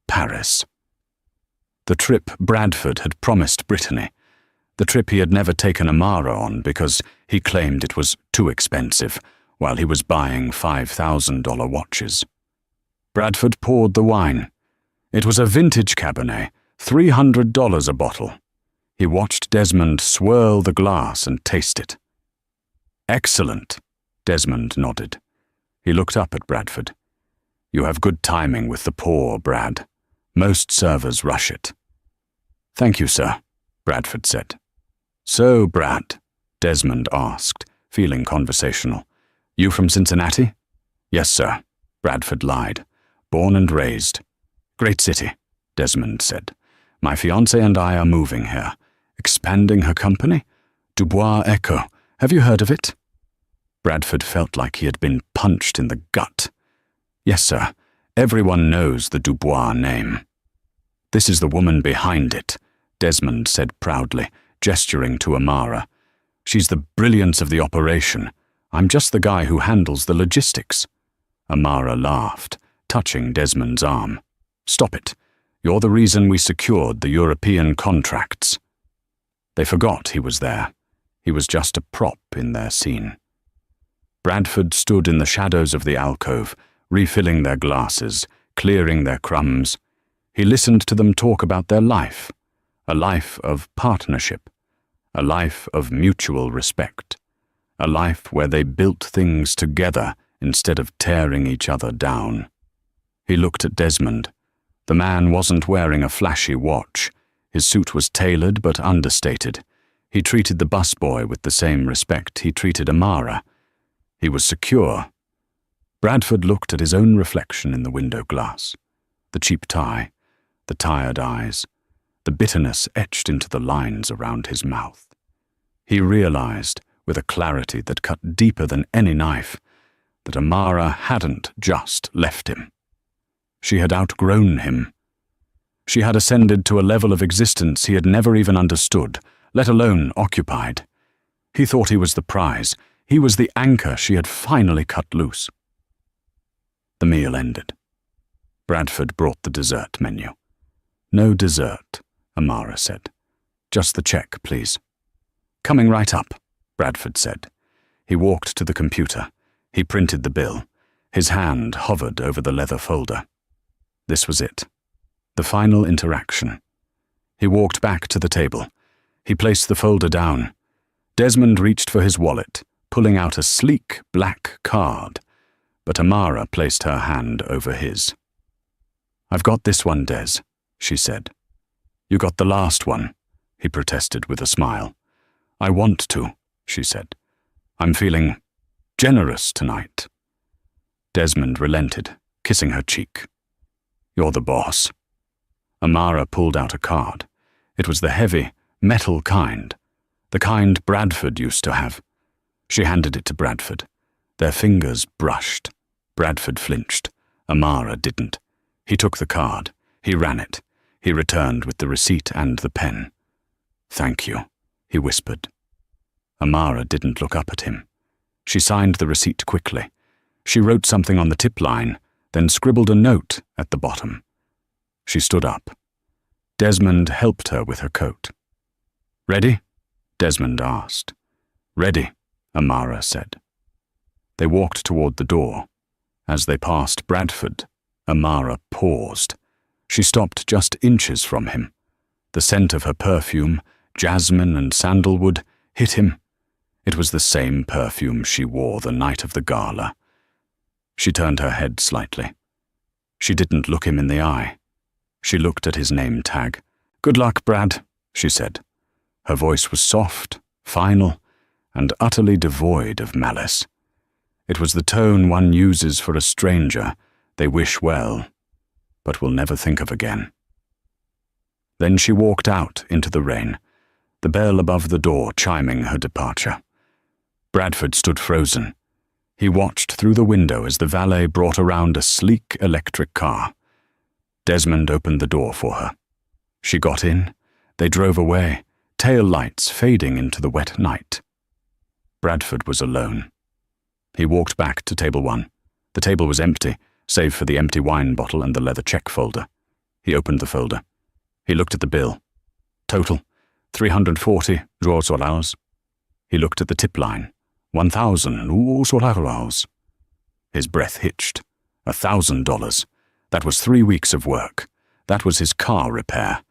Paris. The trip Bradford had promised Brittany. The trip he had never taken Amara on because he claimed it was too expensive, while he was buying $5,000 watches. Bradford poured the wine. It was a vintage Cabernet, $300 a bottle. He watched Desmond swirl the glass and taste it. "Excellent," Desmond nodded. He looked up at Bradford. "You have good timing with the pour, Brad. Most servers rush it." "Thank you, sir," Bradford said. "So, Brad," Desmond asked, feeling conversational. "You from Cincinnati?" "Yes, sir," Bradford lied. "Born and raised." Great city, Desmond said. My fiancé and I are moving here. Expanding her company? Dubois Echo. Have you heard of it? Bradford felt like he had been punched in the gut. Yes, sir. Everyone knows the Dubois name. This is the woman behind it, Desmond said proudly, gesturing to Amara. She's the brilliance of the operation. I'm just the guy who handles the logistics. Amara laughed, touching Desmond's arm. Stop it. You're the reason we secured the European contracts. They forgot he was there. He was just a prop in their scene. Bradford stood in the shadows of the alcove, refilling their glasses, clearing their crumbs. He listened to them talk about their life, a life of partnership, a life of mutual respect, a life where they built things together instead of tearing each other down. He looked at Desmond. The man wasn't wearing a flashy watch. His suit was tailored but understated. He treated the busboy with the same respect he treated Amara. He was secure. Bradford looked at his own reflection in the window glass. The cheap tie, the tired eyes, the bitterness etched into the lines around his mouth. He realized, with a clarity that cut deeper than any knife, that Amara hadn't just left him. She had outgrown him. She had ascended to a level of existence he had never even understood, let alone occupied. He thought he was the prize. He was the anchor she had finally cut loose. The meal ended. Bradford brought the dessert menu. No dessert, Amara said. Just the check, please. Coming right up, Bradford said. He walked to the computer. He printed the bill. His hand hovered over the leather folder. This was it. The final interaction. He walked back to the table. He placed the folder down. Desmond reached for his wallet, pulling out a sleek black card, but Amara placed her hand over his. I've got this one, Des, she said. You got the last one, he protested with a smile. I want to, she said. I'm feeling generous tonight. Desmond relented, kissing her cheek. You're the boss. Amara pulled out a card. It was the heavy, metal kind, the kind Bradford used to have. She handed it to Bradford. Their fingers brushed. Bradford flinched. Amara didn't. He took the card. He ran it. He returned with the receipt and the pen. Thank you, he whispered. Amara didn't look up at him. She signed the receipt quickly. She wrote something on the tip line, then scribbled a note at the bottom. She stood up. Desmond helped her with her coat. Ready? Desmond asked. Ready, Amara said. They walked toward the door. As they passed Bradford, Amara paused. She stopped just inches from him. The scent of her perfume, jasmine and sandalwood, hit him. It was the same perfume she wore the night of the gala. She turned her head slightly. She didn't look him in the eye. She looked at his name tag. Good luck, Brad, she said. Her voice was soft, final, and utterly devoid of malice. It was the tone one uses for a stranger they wish well, but will never think of again. Then she walked out into the rain, the bell above the door chiming her departure. Bradford stood frozen. He watched through the window as the valet brought around a sleek electric car. Desmond opened the door for her. She got in. They drove away, tail lights fading into the wet night. Bradford was alone. He walked back to table 1. The table was empty, save for the empty wine bottle and the leather check folder. He opened the folder. He looked at the bill. Total, 340 $. He looked at the tip line. 1,000 $. His breath hitched. $1,000. That was 3 weeks of work. That was his car repair.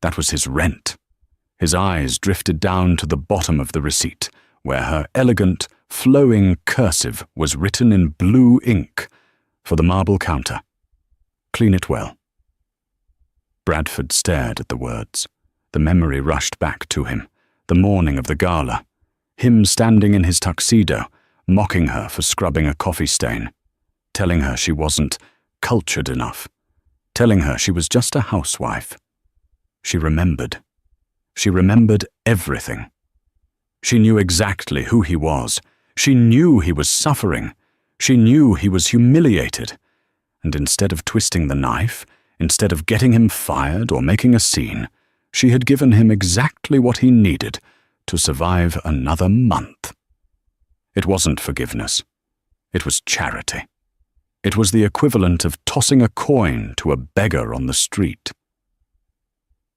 That was his rent. His eyes drifted down to the bottom of the receipt, where her elegant, flowing cursive was written in blue ink for the marble counter. Clean it well. Bradford stared at the words. The memory rushed back to him. The morning of the gala. Him standing in his tuxedo, mocking her for scrubbing a coffee stain. Telling her she wasn't cultured enough. telling her she was just a housewife. She remembered. She remembered everything. She knew exactly who he was. She knew he was suffering. She knew he was humiliated. And instead of twisting the knife, instead of getting him fired or making a scene, she had given him exactly what he needed to survive another month. It wasn't forgiveness. It was charity. It was the equivalent of tossing a coin to a beggar on the street.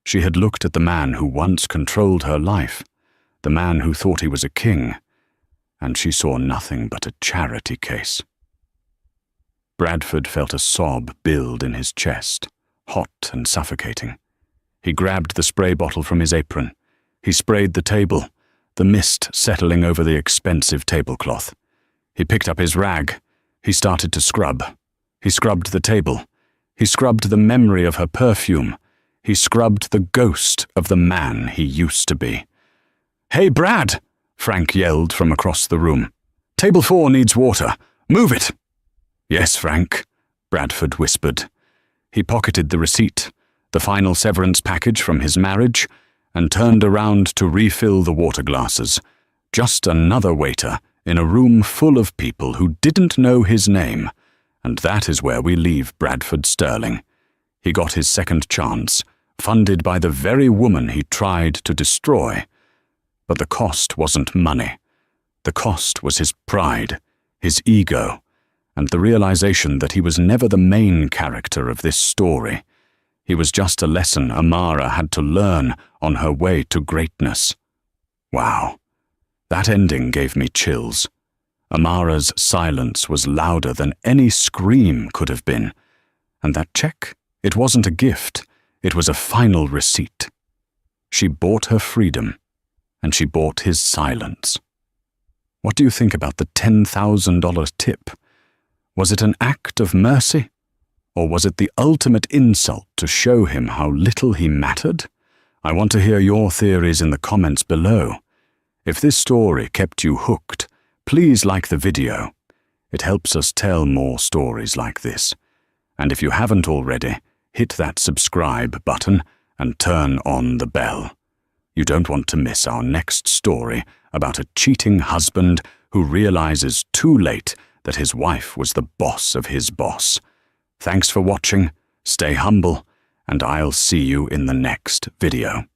She had looked at the man who once controlled her life, the man who thought he was a king, and she saw nothing but a charity case. Bradford felt a sob build in his chest, hot and suffocating. He grabbed the spray bottle from his apron. He sprayed the table, the mist settling over the expensive tablecloth. He picked up his rag. He started to scrub. He scrubbed the table. He scrubbed the memory of her perfume. He scrubbed the ghost of the man he used to be. "Hey, Brad!" Frank yelled from across the room. "Table 4 needs water. Move it!" "Yes, Frank," Bradford whispered. He pocketed the receipt, the final severance package from his marriage, and turned around to refill the water glasses. Just another waiter in a room full of people who didn't know his name, and that is where we leave Bradford Sterling. He got his second chance, funded by the very woman he tried to destroy. But the cost wasn't money. The cost was his pride, his ego, and the realization that he was never the main character of this story. He was just a lesson Amara had to learn on her way to greatness. Wow. That ending gave me chills. Amara's silence was louder than any scream could have been. And that check, it wasn't a gift, it was a final receipt. She bought her freedom, and she bought his silence. What do you think about the $10,000 tip? Was it an act of mercy? Or was it the ultimate insult to show him how little he mattered? I want to hear your theories in the comments below. If this story kept you hooked, please like the video. It helps us tell more stories like this. And if you haven't already, hit that subscribe button and turn on the bell. You don't want to miss our next story about a cheating husband who realizes too late that his wife was the boss of his boss. Thanks for watching, stay humble, and I'll see you in the next video.